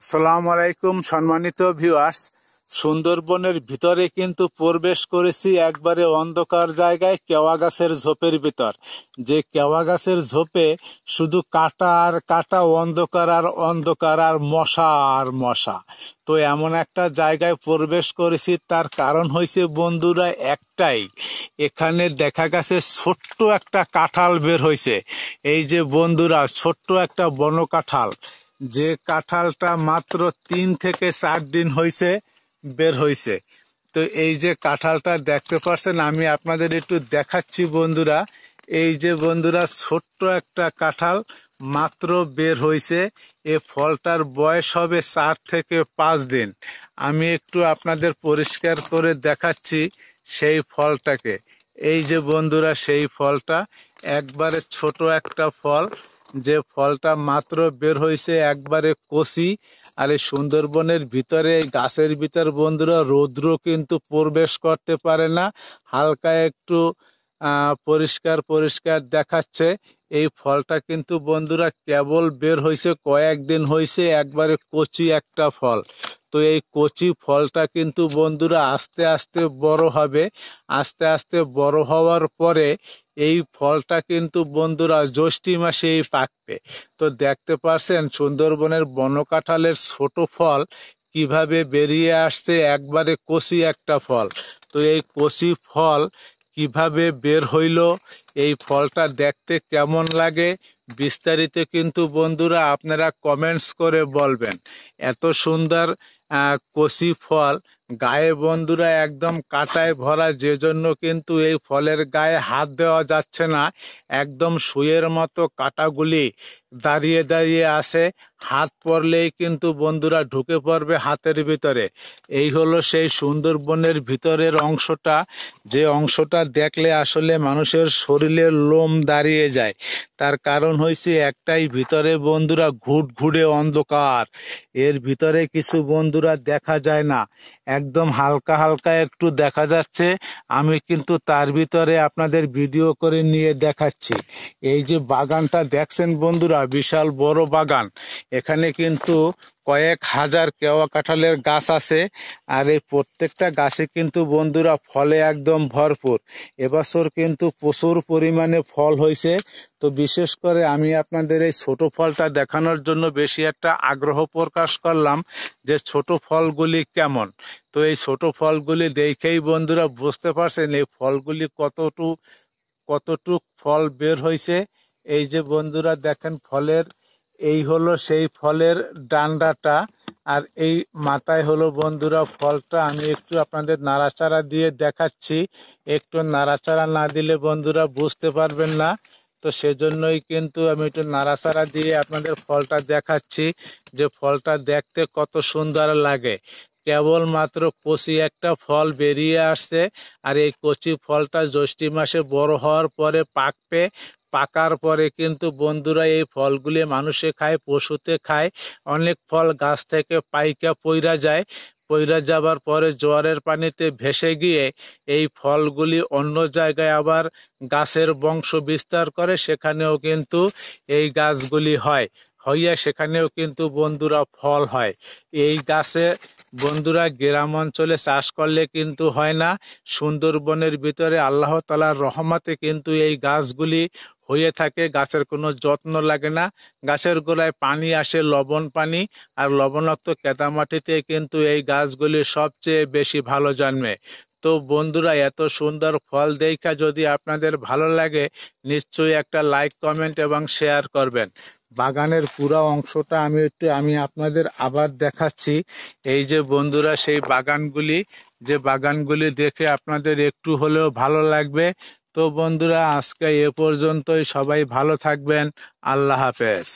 আসসালামু আলাইকুম সম্মানিত ভিউয়ার্স। সুন্দরবনের ভিতরে কিন্তু প্রবেশ করেছি একবারে অন্ধকার জায়গায়, কেওয়া গাছের ঝোপের ভিতর। যে কেওয়া গাছের ঝোপে শুধু কাটা আর কাটা, অন্ধকার আর অন্ধকার, আর মশা আর মশা। তো এমন একটা জায়গায় প্রবেশ করেছি, তার কারণ হয়েছে বন্ধুরা একটাই, এখানে দেখা গেছে ছোট্ট একটা কাঁঠাল বের হয়েছে। এই যে বন্ধুরা, ছোট্ট একটা বন কাঁঠাল, যে কাঁঠালটা মাত্র 3 থেকে 4 দিন হয়েছে বের হয়েছে। তো এই যে কাঁঠালটা দেখতে পাচ্ছেন, আমি আপনাদের একটু দেখাচ্ছি বন্ধুরা। এই যে বন্ধুরা, ছোট্ট একটা কাঁঠাল মাত্র বের হয়েছে। এ ফলটার বয়স হবে 4 থেকে 5 দিন। আমি একটু আপনাদের পরিষ্কার করে দেখাচ্ছি সেই ফলটাকে। এই যে বন্ধুরা, সেই ফলটা একবারে ছোট একটা ফল, যে ফলটা মাত্র বের হয়েছে, একবারে কচি। আর এই সুন্দরবনের ভিতরে, এই গাছের ভিতর বন্ধুরা, রৌদ্র কিন্তু প্রবেশ করতে পারে না। হালকা একটু পরিষ্কার পরিষ্কার দেখাচ্ছে। এই ফলটা কিন্তু বন্ধুরা কেবল বের হয়েছে, কয়েকদিন হয়েছে, একবারে কচি একটা ফল। তো এই কচি ফলটা কিন্তু বন্ধুরা আস্তে আস্তে বড় হবে। আস্তে আস্তে বড় হওয়ার পরে এই ফলটা কিন্তু বন্ধুরা জ্যৈষ্ঠ মাসেই পাকবে। তো দেখতে পাচ্ছেন সুন্দরবনের বনকাঁঠালের ছোট ফল কিভাবে বেরিয়ে আসছে, একবারে কচি একটা ফল। তো এই কচি ফল কিভাবে বের হইল, এই ফলটা দেখতে কেমন লাগে, বিস্তারিত কিন্তু বন্ধুরা আপনারা কমেন্টস করে বলবেন। এত সুন্দর কচি ফল, গায়ে বন্ধুরা একদম কাঁটায় ভরা, যে জন্য কিন্তু এই ফলের গায়ে হাত দেওয়া যাচ্ছে না। একদম সুইয়ের মতো কাঁটাগুলি দাঁড়িয়ে দাঁড়িয়ে আসে, হাত পড়লেই কিন্তু বন্ধুরা ঢুকে পড়বে হাতের ভিতরে। এই হলো সেই সুন্দরবনের ভিতরের অংশটা, যে অংশটা দেখলে আসলে মানুষের শরীরের লোম দাঁড়িয়ে যায়। তার কারণ হয়েছে একটাই, ভিতরে বন্ধুরা ঘুটঘুটে অন্ধকার। এর ভিতরে কিছু বন্ধুরা দেখা যায় না, একদম হালকা হালকা একটু দেখা যাচ্ছে। আমি কিন্তু তার ভিতরে আপনাদের ভিডিও করে নিয়ে দেখাচ্ছি। এই যে বাগানটা দেখছেন বন্ধুরা, বিশাল বড় বাগান। এখানে কিন্তু কয়েক হাজার কেওয়া কাঁঠালের গাছ আছে। আর এই প্রত্যেকটা গাছে কিন্তু বন্ধুরা ফলে একদম ভরপুর। এবছর কিন্তু প্রচুর পরিমাণে ফল হয়েছে। তো বিশেষ করে আমি আপনাদের এই ছোট ফলটা দেখানোর জন্য বেশি একটা আগ্রহ প্রকাশ করলাম, যে ছোট ফলগুলি কেমন। তো এই ছোট ফলগুলি দেখেই বন্ধুরা বুঝতে পারছেন এই ফলগুলি কতটুক ফল বের হয়েছে। এই যে বন্ধুরা দেখেন ফলের, এই হলো সেই ফলের ডান্ডাটা, আর এই মাথায় হলো বন্ধুরা ফলটা। আমি একটু আপনাদের নাড়াচাড়া দিয়ে দেখাচ্ছি, একটু নাড়াচাড়া না দিলে বন্ধুরা বুঝতে পারবেন না। তো সেজন্যই কিন্তু আমি একটু নাড়াচাড়া দিয়ে আপনাদের ফলটা দেখাচ্ছি, যে ফলটা দেখতে কত সুন্দর লাগে। কেবলমাত্র কচি একটা ফল বেরিয়ে আসছে। আর এই কচি ফলটা জ্যৈষ্ঠ মাসে বড় হওয়ার পরে পাকবে। পাকার পরে কিন্তু বন্ধুরা এই ফলগুলি মানুষে খায়, পশুতে খায়। অনেক ফল গাছ থেকে পাইকা পইরা যায়, পইরা যাবার পরে জোয়ারের পানিতে ভেসে গিয়ে এই ফলগুলি অন্য জায়গায় আবার গাছের বংশ বিস্তার করে, সেখানেও কিন্তু এই গাছগুলি হয়, হইয়া সেখানেও কিন্তু বন্ধুরা ফল হয়। এই গাছে বন্ধুরা গ্রাম অঞ্চলে চাষ করলে কিন্তু হয় না। সুন্দরবনের ভিতরে আল্লাহ তাআলার রহমতে কিন্তু এই গাছগুলি হয়ে থাকে, গাছের কোনো যত্ন লাগে না। গাছের গোড়ায় পানি আসে, লবণ পানি, আর লবণাক্ত কেদামাটিতে কিন্তু এই গাছগুলি সবচেয়ে বেশি ভালো জন্মে। তো বন্ধুরা, এত সুন্দর ফল দেখা যদি আপনাদের ভালো লাগে, নিশ্চয়ই একটা লাইক, কমেন্ট এবং শেয়ার করবেন। বাগানের পুরো অংশটা আমি আপনাদের আবার দেখাচ্ছি। এই যে বন্ধুরা সেই বাগানগুলি, যে বাগানগুলি দেখে আপনাদের একটু হলেও ভালো লাগবে। তো বন্ধুরা, আজকে এ পর্যন্তই। সবাই ভালো থাকবেন। আল্লাহ হাফেজ।